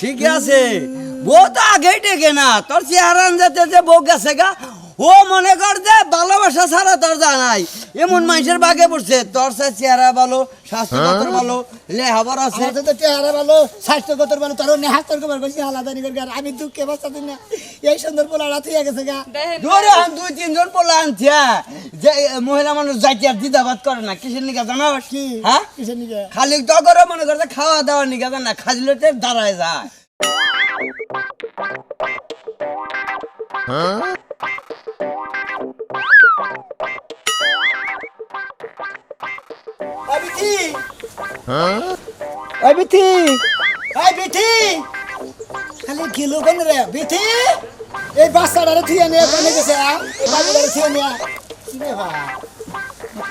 ঠিক আছে বউ তো আগেই ডেকে না তোর চেহারান যেতে যে বউ গেছে গা ও মনে কর যে ভালোবাসা ছাড়া তোর জানাই এমন মানুষের বাগে পড়ছে তোর চেহারা ভালো স্বাস্থ্যগত ভালো লেহাবার আছে আমার তো চেহারা ভালো স্বাস্থ্যগত ভালো তোর নেহাত তোর কবার বেশি আলাদা নি করে আমি দুঃখে বাঁচাতে না এই সুন্দর পোলা রাতে গেছে গা ধরে আন দুই তিনজন পোলা আনছে যে মহিলা মানুষ যাইতে আর দিদাবাদ করে না কিসের নিকা জানা কি হ্যাঁ কিসের নিকে খালি তো করে মনে করছে খাওয়া দাওয়ার নিকা জানা খাজলেতে দাঁড়ায় যায় বিথি ওই বিথি ওই বিথি খালি গেল কোন রে বিথি এই বাচ্চাটারে থিয়ে নিয়ে কোনে গেছে এই বাচ্চাটারে থিয়ে নিয়ে রে ভাই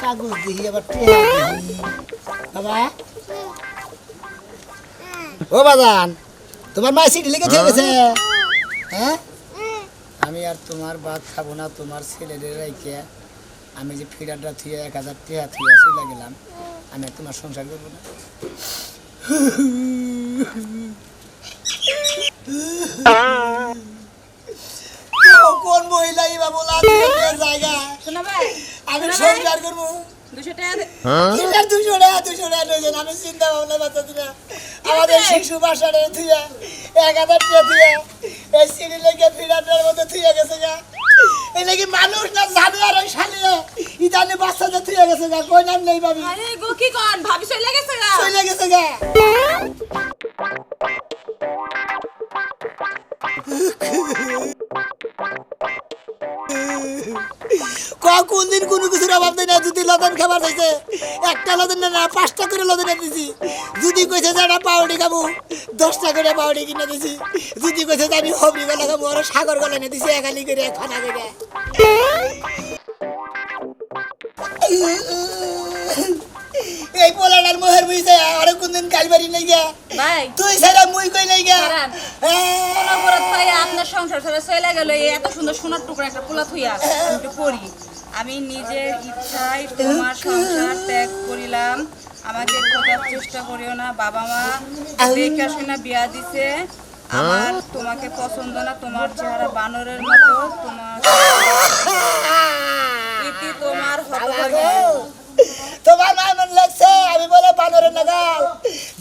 কাগজ দিই আবার টিয়া দিই বাবা ও বাজান তোমার মা সিটি লিখে দিয়ে গেছে হ্যাঁ আমি আর তোমার ভাত খাবো না তোমার ছেলেদের রাইকে আমি যে ফিরাটা থিয়ে 1000 টাকা থিয়ে চলে গেলাম আমি আর তোমার সংসার করবো না কোন মহিলা ইবা বলা জায়গা শোনা ভাই আমি সংসার করবো 200 টাকা আমি চিন্তা ভাবনা বাঁচাচ্ছি না আমাদের শিশু বাসাটা থুয়া 1000 টাকা থুয়া এই সিঁড়ি লেগে ফিরাটার মধ্যে থুয়ে গেছে গা এই নাকি মানুষ না জানোয়ার ওই শালিয়ে ইদানে বাচ্চাদের থুয়ে গেছে গা কই নাম নেই ভাবি আরে গো কি কোন ভাবি চলে গেছে গা চলে গেছে গা কোন দিন কোনো কিছুর অভাব নেই না যদি লবণ খাবার চাইছে একটা লবণ না 5টা করে লবণ দিছি যদি কইছে যে একটা পাউডি খাবো 10টা করে পাউডি কিনে দিছি যদি কইছে যে আমি হবরি গলা খাবো আর সাগর গলা এনে দিছি একালি করে খানা করে এই পোলাটার মোহের বুঝছে আর কোন দিন কালবাড়ি নাই গা ভাই তুই সারা মুই কই নাই গা অনবরত ভাই আপনার সংসার ছেড়ে চলে গেল এই এত সুন্দর সোনার টুকরা একটা পোলা থুইয়া আমি একটু পড়ি আমি নিজের ইচ্ছায় তোমার সংসার ত্যাগ করিলাম আমাকে খোঁজার চেষ্টা করিও না বাবা মা দেখে শুনে বিয়া দিছে আমার তোমাকে পছন্দ না তোমার চেহারা বানরের মতো তোমার ইতি তোমার হতভাগী তোমার মা মন লাগছে আমি বলে বানরের নাগাল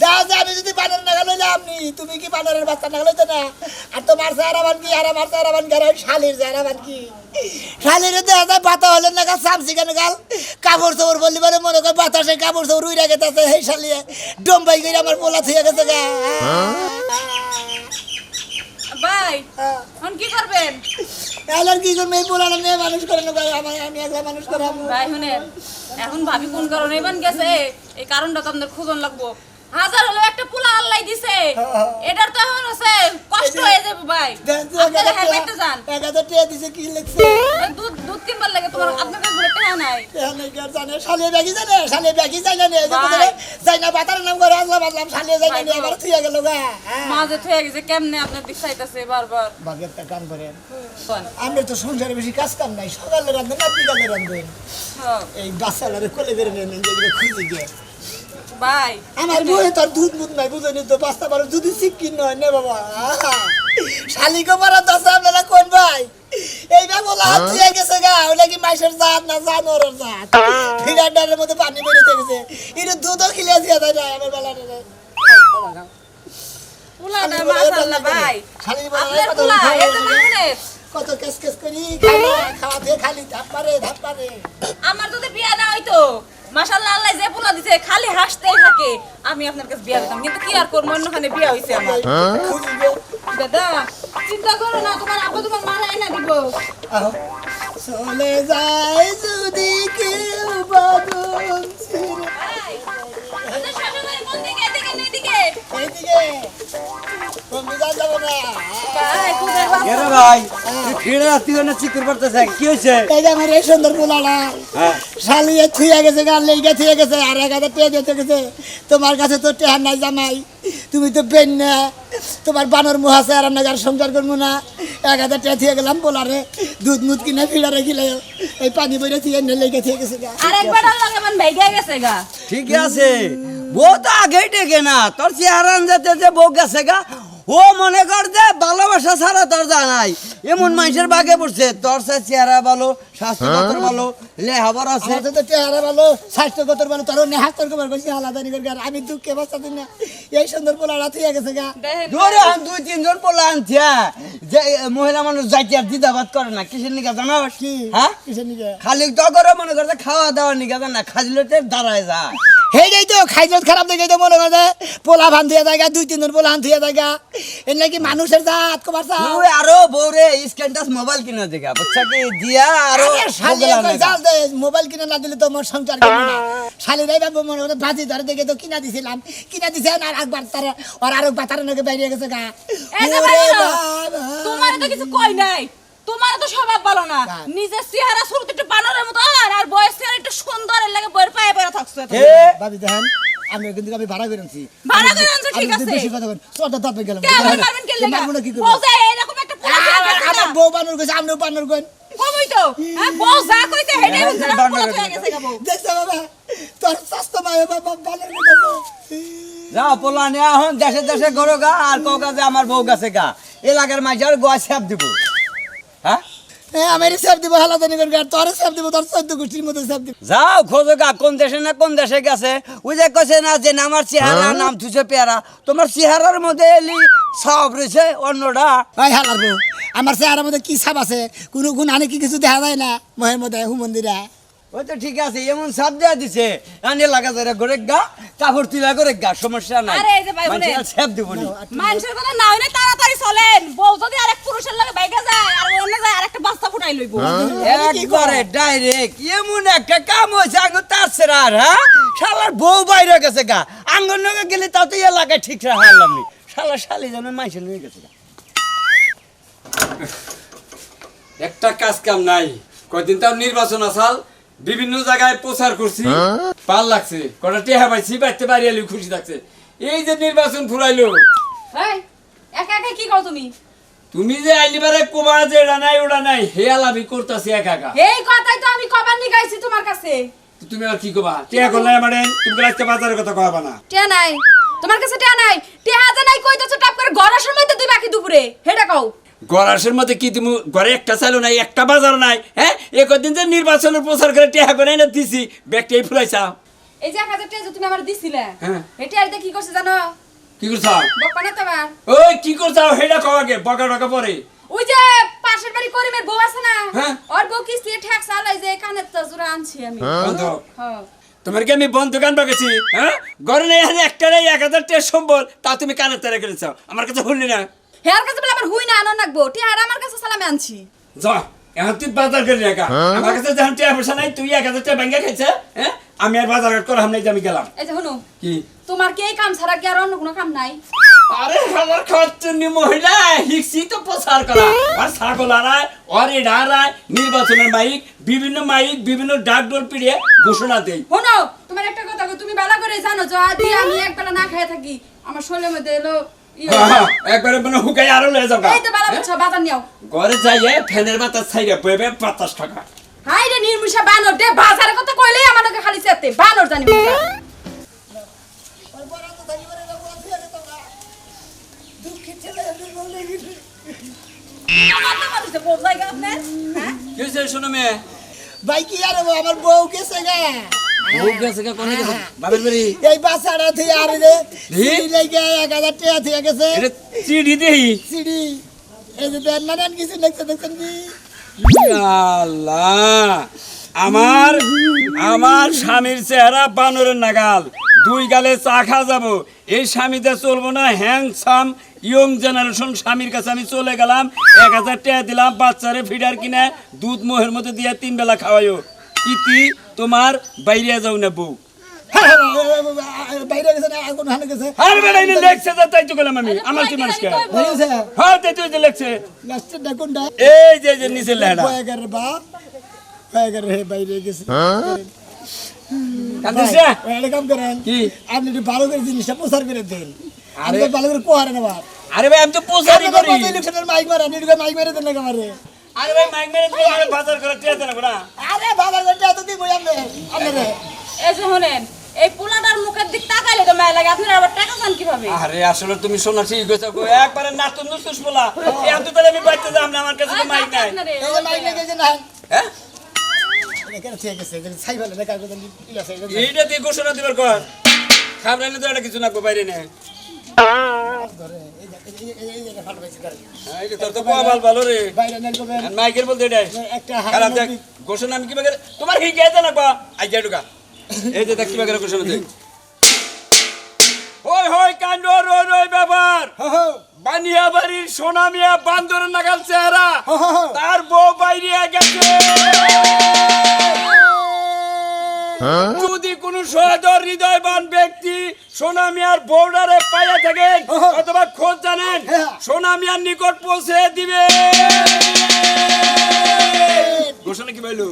দাও যে আমি যদি বানরের নাগাল হইলে আপনি তুমি কি বানরের বাচ্চা নাগাল হইতে না আর তোমার চেহারাবান কি আর আমার চেহারাবান কি আর শালির চেহারাবান কি শালির দেখা যায় বাতা হলে নাগাল সামসি কেন গাল কাপড় চোপড় বললি বলে মনে করে বাতাসে কাপড় চোপড় উইরা গেছে সেই শালিয়ে ডম্বাই করে আমার পোলা থুয়ে গেছে গা ভাই এখন কি করবেন এলার কি করবে এই পোলাটা নিয়ে মানুষ করে না ভাই আমি একলা মানুষ করাম ভাই শুনেন এখন ভাবি কোন কারণে এবান গেছে এই কারণটা তো আমাদের খোঁজন লাগবো হাজার হলো একটা পোলা আল্লাহ দিছে এটার তো এখন আছে কষ্ট হয়ে যাবে ভাই আপনারা হেলমেটে যান 1000 টাকা দিছে কি লিখছে দুধ কিনবার লাগে তোমার আপনার কাছে বলে টাকা নাই জানে শালিয়ে ব্যাগি জানে যাই না বাতার নাম করে আল্লাহ বাদলাম শালিয়ে যাই না আবার থিয়া গেল গা মাঝে থয়ে গেছে কেমনে আপনার দিক চাইতাছে বারবার বাগেরটা কাম করেন আমরা তো সংসারে বেশি কাজ কাম নাই সকালে রান্ধেন না বিকালে রান্ধেন এই বাচ্চালারে কোলে বের নেন যেগুলো খুঁজে গিয়ে ভাই আমার বউয়ে তোর দুধ মুধ নাই বুঝেনি তো বাচ্চা পারো যদি শিক্ষিত নয় নে বাবা শালিকে পারা দশ আপনারা কোন ভাই এইটা বলা হাতিয়ে গেছে গা ওটা কি মাইসের জাত না জানোয়ারের জাত ফিরান্ডারের মধ্যে পানি বেরিয়ে গেছে এটা দুধও খিলিয়ে দিয়ে দেয় না আমার বেলা পোলাটা মাশাআল্লাহ ভাই আপনার পোলা এই তো মামুনের কত কেস কেস করি খাওয়া দিয়ে খালি ধাপ পারে আমার যদি বিয়া না হইতো মাশাআল্লাহ আল্লাহ যে পোলা দিছে খালি হাসতেই থাকে আমি আপনার কাছে বিয়া দিতাম কিন্তু কি আর করব অন্যখানে বিয়া হইছে আমার দাদা চিন্তা করো না তোমার আব্বা তোমার মারা এনে দিব চলে যায় যদি কেউ বাদন ছিড়ে আচ্ছা শ্বশুরবাড়ি কোন দিকে এদিকে না এদিকে এইদিকে তুমি যাবো না ভাই খুদের বাপ এরে ভাই তুই ফিরে রাতি না চিকুর করতেছে কি হইছে এই যে আমার এই সুন্দর পোলাটা হ্যাঁ শালিয়ে থুয়ে গেছে গান লেগে থুয়ে গেছে আর 1000 টাকা দিতে গেছে তোমার কাছে তো টেহা নাই জামাই তুমি তো বেন না তোমার বানর মুহ আছে আর নাগার সংসার করবো না 1000 টাকা থুয়ে গেলাম পোলারে দুধ মুধ কিনে ফিরা রেখিলে এই পানি বইরে থুয়ে নে লেগে থুয়ে গেছে গা আরেকবার লাগে মান ভাইগা গেছে গা ঠিক আছে বউ তো আগেই ডেকে না তোর চেহারান যেতে যে বউ গেছে গা ও মনে কর যে ভালোবাসা ছাড়া তোর জানাই এমন মানুষের বাগে পড়ছে তোর সে চেহারা ভালো স্বাস্থ্যগত ভালো লেহাবার আছে আমার তো চেহারা ভালো স্বাস্থ্যগত ভালো তোর নেহাত তোর কবার কইছি আলাদা নি করে আমি দুঃখে বাঁচাতে না এই সুন্দর পোলা রাতে গেছে গা ধরে আন 2-3 জন পোলা আনছে যে মহিলা মানুষ যাইতে আর দিদাবাদ করে না কিসের নিকা জানো কি হ্যাঁ কিসের নিকে খালি তো করে মনে করছে খাওয়া দাওয়া নিকা জানা খাজলেতে দাঁড়ায় যায় হেই তো খাইজত খারাপ দেখে তো মনে করে পোলা ভান ধুয়ে জায়গা 2-3 জন পোলা ভান ধুয়ে জায়গা এর নাকি মানুষের জাত কবার তুই আরো বউরে স্ক্যানটাস মোবাইল কিনে দেখা বুঝছা কি দিয়া আরো মোবাইল কিনে না দিলে তো মোর সংসার করবে না শালি রাই বাবু মনে করে বাজি ধরে দেখে তো কিনা দিছিলাম কিনা দিছে আর একবার তার আর আরেকবার তার নাকি বাইরে গেছে গা এই যে ভাই তোমার তো কিছু কই নাই তোমার তো স্বভাব ভালো না নিজের চেহারা শুরুতে একটু বানরের মতো আর বয়স চেহারা একটু সুন্দরের লাগে বইয়ের পায়ে পড়ে থাকছো ভাবি দেখেন আমি কিন্তু আমি ভাড়া করে আনছি ভাড়া করে আনছো ঠিক আছে বেশি কথা বল তোটা দাঁত গেলাম পারবেন কে লাগা মারবো না কি করব বউজা এরকম একটা পোলা আমার বউ বানর কইছে আমনে বানর কইন কমই তো হ্যাঁ বউ যা কইতে হেডে বুঝছ না পোলা হয়ে গেছে গা বউ দেখছ বাবা তোর স্বাস্থ্য মায়ে বাবা বানর কইছে যাও পোলা নিয়ে এখন দেশে দেশে গরো গা আর কৌকা যে আমার বউ গাছে গা এলাকার মাঝে গোয়া ছাপ দিব হ্যাঁ আমার সাপ দিব হালা জানি করে তোর সাপ দিব তোর 14 গোষ্ঠীর মতো সাপ দিব যাও খোঁজো গা কোন দেশে না কোন দেশে গেছে ওই যে কইছে না যে আমার চেহারা নাম থুছে পেয়ারা তোমার চেহারার মধ্যে এলি সব রয়েছে অন্যটা ভাই হালার বউ আমার চেহারার মধ্যে কি সাপ আছে কোনো গুণ আনে কি কিছু দেখা যায় না মহের মধ্যে হুমন্দিরা ওই তো ঠিক আছে এমন সাপ দেওয়া দিছে আনে লাগা যায় করে গা কাপড় তুলা করে গা সমস্যা নাই আরে এই যে ভাই বলে সাপ দিব নি মানুষের কথা না হইলে তাড়াতাড়ি চলেন বউ যদি আরেক পুরুষের লাগে বাইকে যায় আর অন্য যায় আরেকটা বাচ্চা ফুটাই লইব একবারে ডাইরেক্ট এমন একটা কাম হয়েছে আঙ্গুর তার সেরার হ্যাঁ শালার বউ বাইরে গেছে গা আঙ্গুর নগে গেলে তাও তো এলাকায় ঠিক হারলাম নি শালা শালি যেন মাইসে লয়ে গেছে গা একটা কাজ কাম নাই কয়দিন তাও নির্বাচন আসাল বিভিন্ন জায়গায় প্রচার করছি ভাল লাগছে কটা টেহা পাইছি বাইতে বাড়ি এলি খুশি থাকছে এই যে নির্বাচন ফুরাইলো এই একা একা কি কও তুমি তুমি যে আইলিবারে কোবা যে এটা নাই ওটা নাই হে আলাপি করতাছি একা একা এই কথাই তো আমি কবার নি গাইছি তোমার কাছে তো তুমি আর কি কবা টেহা করলে মানে তুমি আজকে বাজারের কথা কবা না টিয়া নাই তোমার কাছে টিয়া নাই টিয়া হাতে নাই কইতাছো টাপ করে ঘরের সময় তো তুই বাকি দুপুরে হেডা কও গরাসের মধ্যে কি তুমি ঘরে একটা চাইলো নাই একটা বাজার নাই হ্যাঁ একদিন যে নির্বাচনের প্রচার করে টেহা করে না দিছি ব্যাগটাই ফুলাইছা এই যে 1000 টাকা যে তুমি আমার দিছিলে হ্যাঁ। এটা আর কি করছে জানো কি করছা বকা না তোমার ওই কি করছা হেডা কও আগে বকা বকা পরে ওই যে পাশের বাড়ি করিমের বউ আছে না হ্যাঁ। ওর বউ কিস্তি ঠ্যাক চালাই যে কানে তো জোড়া আনছি আমি বন্ধ হ্যাঁ তোমার কি আমি বন্ধ গান বাগেছি হ্যাঁ ঘরে নেই একটা নেই 1000 টাকা সম্বল তা তুমি কানে তেরে করেছ আমার কাছে শুনলি না হেয়ার কাছে বলে আমার হুই না আনো নাকবো টিয়ার আমার কাছে সালামে আনছি যা এখন তুই বাজার করে একা আমার কাছে যখন টাকা পয়সা নাই তুই 1000 টাকা ব্যাংকে খাইছে হ্যাঁ আমি আর বাজার করে হামলাই আমি গেলাম এই যে শুনো কি তোমার কি এই কাম ছাড়া কি আর অন্য কোনো কাম নাই আরে আমার খরচুনি মহিলা হিক্সি তো প্রচার করা আর ছাগল আড়ায় আর এ ডাড়ায় নির্বাচনের মাইক বিভিন্ন ডাক ডোর পিড়িয়ে ঘোষণা দেই শোনো তোমার একটা কথা কই, তুমি ভালো করে জানো যদি আমি একবেলা না খেয়ে থাকি আমার শরীরের মধ্যে এলো একবারে মানে হুকাই আরো লয়ে যাও এই তো ভালো বুঝছো বাজার নিও ঘরে যাইয়ে ফ্যানের বাতাস ছাইরে বইবে বাতাস খাকা হাই রে নির্মুষা বানর দে বাজারের কথা কইলেই আমাকে খালি চেতে বানর জানি কি হইছে শোনো মেয়ে ভাই কি আর আমার বউ গেছে গা বউ গেছে কা কোনে গেছে বাবার বাড়ি এই বাসাটা থেকে আর রে হি? সিঁড়ি লেগে 1000 টাকা থেকে গেছে এটা চিড়ি দেই সিঁড়ি এই যে দেন না কিছু দেখছেন কি আল্লাহ আমার স্বামীর চেহারা বানরের নাগাল দুই গালে চা খা যাব এই স্বামীতে চলবো না হ্যাংসাম ইয়ং জেনারেশন স্বামীর কাছে আমি চলে গেলাম 1000 টাকা দিলাম বাচ্চারে ফিডার কিনে দুধ মোহের মধ্যে দিয়ে 3 বেলা খাওয়াইও ইতি তোমার বাইরে যাও না বউ বাইরে গেছে না কোন হানে গেছে আর বেড়াই না লেখছে যা তাই তো গেলাম আমি আমার কি মানুষকে বাইরে গেছে হ্যাঁ তাই তো লেখছে লাস্টের ডাকুনটা এই যে নিচে লেখা বয়াগার বাপ বয়াগার হে বাইরে গেছে কান্দিছে এটা কাম করেন কি? আপনি একটু ভালো করে জিনিসটা প্রচার করে দেন আমি তো ভালো করে কোয়ারে না বাপ আরে ভাই আমি তো প্রচারই করি ইলেকশনের মাইক মারা নিডু মাইক মেরে দেন না আমারে আরে ভাই মাইক মেরে দিলে আরে বাজার করে টিয়া দেন না আরে বাবা গন্ডা তো দিই আমি আমরে এই যে শুনেন এই পোলাটার মুখের দিক তাকাই হলে তো মায়া লাগে আপনারা আবার টাকা চান কিভাবে আরে আসলে তুমি শোনা ঠিক কইছো গো একবারে নাতুন নুতুস বলা এত তাহলে আমি বাইতে যাম না আমার কাছে তো মাইক নাই এই যে মাইক লেগে যে না হ্যাঁ এখানে ঠিক আছে যে ছাই ভালো না কাগজ আছে এইটা দিয়ে ঘোষণা দিবার কর খাবরাইলে তো এটা কিছু না গো বাইরে নে ধরে এই যে ফাটো পাইছে ধরে এই যে তোর তো কপাল ভালো রে বাইরে নেল করবেন আর মাইকের বলতে এটাই একটা খারাপ দেখ ঘোষণা আমি কিভাবে তোমার কি গেছে না বা আই যাই ঢুকা এই যে দেখ কিভাবে ঘোষণা দেখ ওই হই কাণ্ড রই রই ব্যাপার বানিয়াবাড়ির সোনামিয়া বান্দরের নাগাল চেহারা তার বউ বাইরে গেছে যদি কোনো সদর হৃদয়বান ব্যক্তি সোনামিয়ার বউডারে পাইয়া থাকেন অথবা খোঁজ জানেন সোনামিয়ার নিকট পৌঁছে দিবে ঘোষণা কি বললো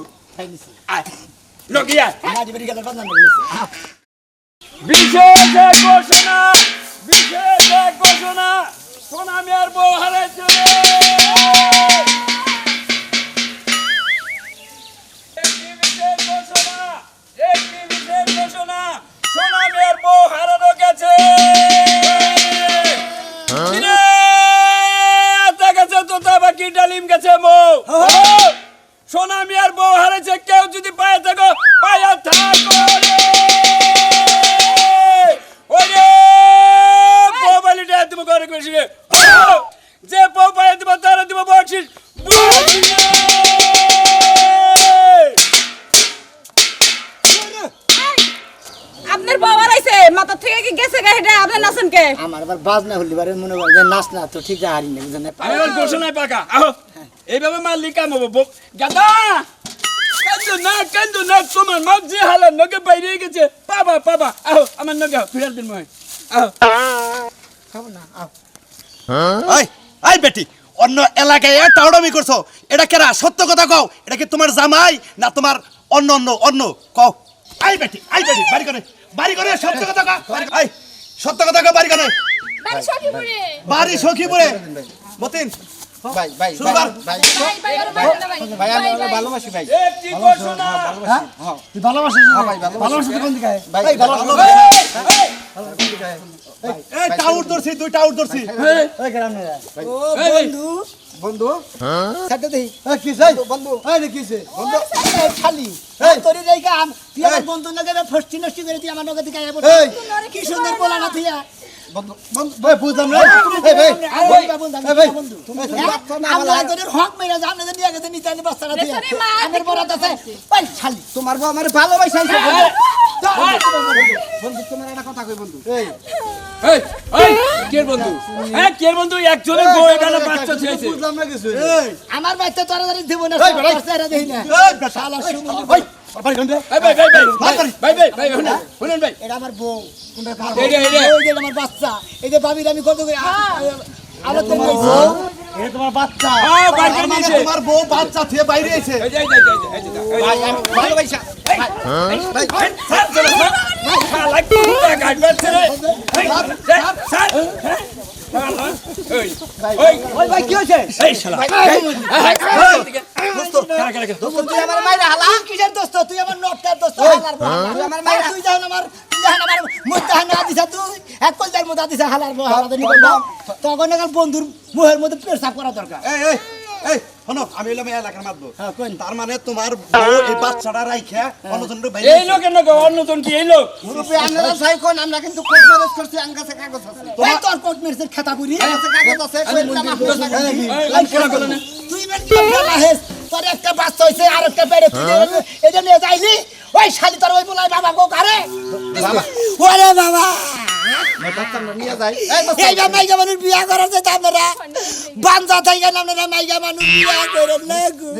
নকিয়া মাঝে বেরিয়ে গেল বাজার নিয়েছে বিশেষ এক ঘোষণা বিশেষ এক ঘোষণা সোনামিয়ার বউ হারাইছে একটি বিশেষ ঘোষণা একটি বিশেষ ঘোষণা সোনামিয়ার বউ হারানো গেছে কিরে, আতা গেছে তোতা বাকি ডালিম গেছে বউ সোনামিয়ার বউ হারাইছে কেউ যদি পায়ে থাকো পায়া থাকো রে ওরে বউ বালিটা তুমি করে বেশি যে বউ পায়ে দিব তারা দিব বকশিস আপনার বউ হারাইছে মাথা থেকে কি গেছে গা হেডে আপনি নাচেন কে আমার আবার বাজনা হলি বারে মনে করে যে নাচ না তো ঠিক হারি না বুঝেন আমি ওর ঘোষণায় পাকা আহো এইভাবে মারলি কাম হবো গাদা কান্দো না তোমার মা যে হালার নগে বাইরে গেছে পাবা পাবা আহো আমার নগে ফিরার দিন মই আহো খাবো না আও এই এই বেটি অন্য এলাকায় টাউডামি করছো এটা কেরা সত্য কথা কও এটা কি তোমার জামাই না তোমার অন্য অন্য অন্য কও এই বেটি বাড়ি করে সত্য কথা কও এই সত্য কথা কও বাড়ি করে বাড়ি সখীপুরে মতিন ভাই ভাই শুরু কর। ভাই আমি ওকে ভালোবাসি ভাই একটি ঘোষণা তুই ভালোবাসিস ভালোবাসিস কোন দিকে ভাই এই টাউট ধরছি দুই টাউট ধরছি ওই গ্রামে ও এই, বন্ধু বন্ধু সাথে দেই কি চাই বন্ধু এই কিছে বন্ধু খালি এই তোর এই কাম তুই আমার বন্ধু লাগে ফষ্টি নষ্টি করে তুই আমার নগে দিকে আইবো কি সুন্দর বলা না তুই বন্ধু বন্ধু ভাই বুঝলাম না এই ভাই বন্ধু তুমি আমরা তোর হক মেরা জানে যে নিয়ে গেছে নিতে বস্তা না তুই আমার বরাত আছে ভাই খালি তোমার বউ আমার ভালোবাসাইছে বন্ধু তোমার একটা কথা কই বন্ধু এই এই এই কে বন্ধু হ্যাঁ কে বন্ধু একজনের বউ এখানে বাচ্চা ছেড়েছে বুঝলাম না কিছু আমার বাচ্চা তাড়াতাড়ি দেব না সারা দেই না শালা শুনুন ওই বাড়ি করে ভাই ভাই ভাই ভাই ভাই ভাই শুনুন ভাই এটা আমার বউ কোনটা এই যে, এই যে। ওই যে আমার বাচ্চা এই যে ভাবির আমি কত করে আলো তো নিয়েছি এটা তোমার বাচ্চা হ্যাঁ বাইরে তার মানে নিয়েছে তোমার বউ বাচ্চা থেকে বাইরে এসে এই যে এই যে এই যে ভাই আমি ভালোবাসা ভাই স্যার চলো স্যার শালা কি গাড়ি বাচ্চা রে স্যার ওই ভাই কি হইছে এই শালা দোস্ত তুই আমার মাইরা হালা কিসের দোস্ত তুই আমার নটটার দোস্ত হালার বউ তুই আমার মাইরা তুই যাও আমার তুই যাও আমার মুদ্দা না দিছা তুই এক কলজার মধ্যে দিছা হালার বউ হালাতে নিকল তখন একাল বন্ধুর মুহের মধ্যে পেশাব করা দরকার এই শোনো আমি এলাম এই এলাকার মাতবো হ্যাঁ কোন তার মানে তোমার বউ এই বাচ্চাটা রাইখা অন্যজনের বাইরে এই লোকের নাকি অন্যজন কি এই লোক গ্রুপে আমরা যাই কোন আমরা কিন্তু কোর্ট ম্যারেজ করছি আমার কাছে কাগজ আছে এই তোর কোর্ট ম্যারেজের খাতা পুরি আমার কাছে কাগজ আছে কইলা না এই কোলা কোলা না তুই বের কি লাহেস তোর একটা বাচ্চা হইছে আর একটা বেড়ে তুই এটা নিয়ে যাইলি ওই শালি তোর ওই বলাই বাবা গো কারে বাবা ওরে বাবা এই বা মাইগা মানুষ বিয়া করার যে আপনারা বাঞ্জা থাইগা আপনারা মাইগা মানুষ বিয়া করেন না গো